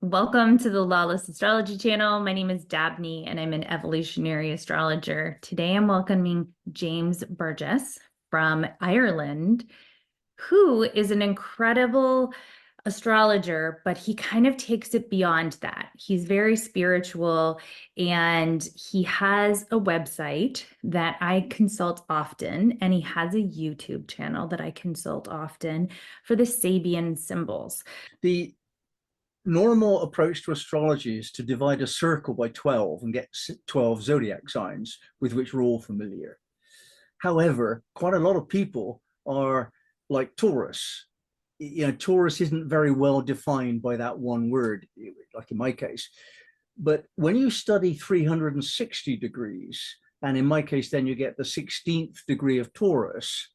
Welcome to the Lawless Astrology channel. My name is Dabney and I'm an evolutionary astrologer. Today I'm welcoming James Burgess from Ireland, who is an incredible astrologer, but he kind of takes it beyond that. He's very spiritual and he has a website that I consult often, and he has a YouTube channel that I consult often for the Sabian symbols. The normal approach to astrology is to divide a circle by 12 and get 12 zodiac signs with which we're all familiar. However, quite a lot of people are like Taurus. Taurus isn't very well defined by that one word, like in my case. But when you study 360 degrees, and in my case, then you get the 16th degree of Taurus,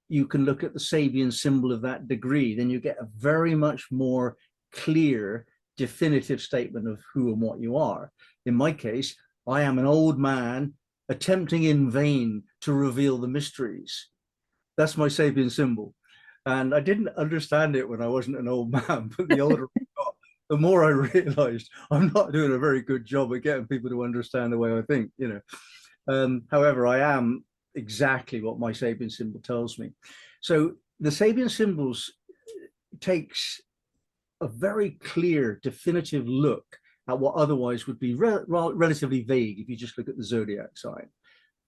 you can look at the Sabian symbol of that degree, then you get a very much more clear, definitive statement of who and what you are. In my case, I am an old man attempting in vain to reveal the mysteries. That's my Sabian symbol. And I didn't understand it when I wasn't an old man, but the older I got, the more I realized I'm not doing a very good job at getting people to understand the way I think, However, I am exactly what my Sabian symbol tells me. So the Sabian symbols takes a very clear, definitive look at what otherwise would be relatively vague if you just look at the zodiac sign.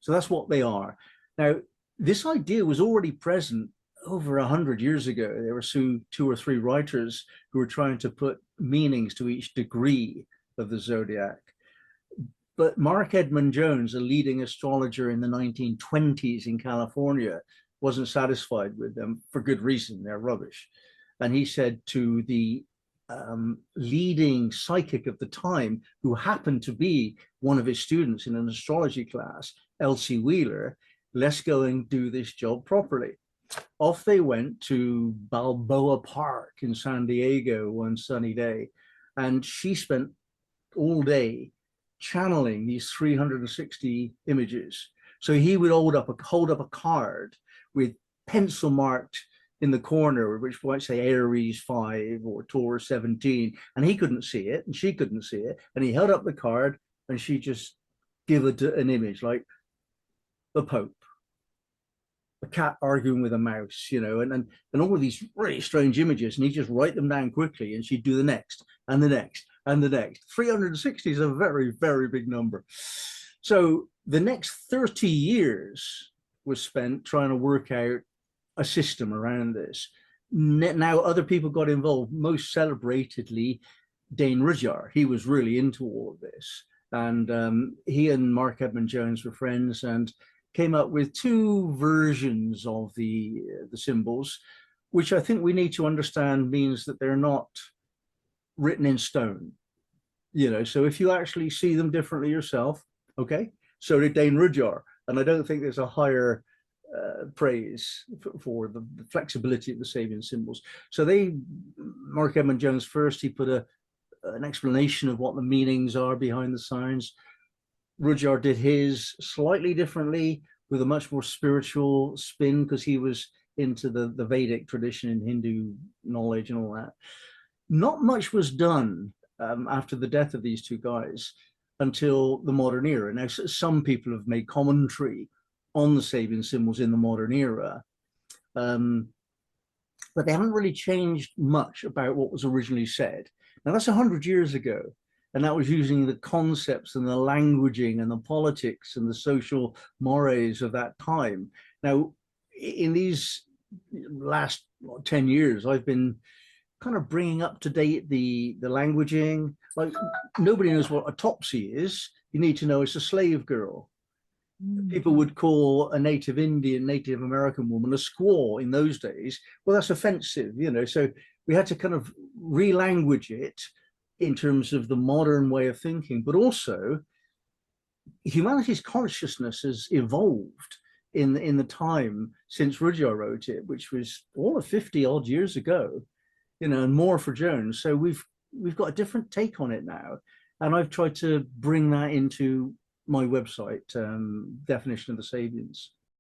So that's what they are. Now, this idea was already present over 100 years ago. There were two or three writers who were trying to put meanings to each degree of the zodiac. But Mark Edmund Jones, a leading astrologer in the 1920s in California, wasn't satisfied with them for good reason. They're rubbish. And he said to the leading psychic of the time, who happened to be one of his students in an astrology class, Elsie Wheeler, let's go and do this job properly. Off they went to Balboa Park in San Diego one sunny day, and she spent all day channeling these 360 images. So he would hold up a card with pencil marked in the corner, which might say Aries 5 or Taurus 17, and he couldn't see it and she couldn't see it, and he held up the card and she just give it an image like the Pope, a cat arguing with a mouse, and all of these really strange images, and he'd just write them down quickly, and she'd do the next and the next and the next. 360 is a very, very big number. So the next 30 years was spent trying to work out a system around this. Now other people got involved, most celebratedly Dane Rudhyar. He was really into all of this, and he and Mark Edmund Jones were friends and came up with two versions of the symbols, which I think we need to understand means that they're not written in stone. So if you actually see them differently yourself, okay, so did Dane Rudhyar, and I don't think there's a higher praise for the flexibility of the Sabian symbols. So Mark Edmund Jones first, he put an explanation of what the meanings are behind the signs. Rudhyar did his slightly differently with a much more spiritual spin, because he was into the Vedic tradition and Hindu knowledge and all that. Not much was done after the death of these two guys until the modern era. Now, some people have made commentary on the Sabian symbols in the modern era, but they haven't really changed much about what was originally said. Now, that's 100 years ago, and that was using the concepts and the languaging and the politics and the social mores of that time. Now, in these last 10 years, I've been kind of bringing up to date the languaging. Like, nobody knows what a topsy is. You need to know it's a slave girl. People would call a Native Indian, Native American woman a squaw in those days. Well, that's offensive, so we had to kind of re-language it in terms of the modern way of thinking, but also humanity's consciousness has evolved in the time since Rudhyar wrote it, which was all of 50 odd years ago, and more for Jones. So we've got a different take on it now, and I've tried to bring that into my website, definition of the Sabians.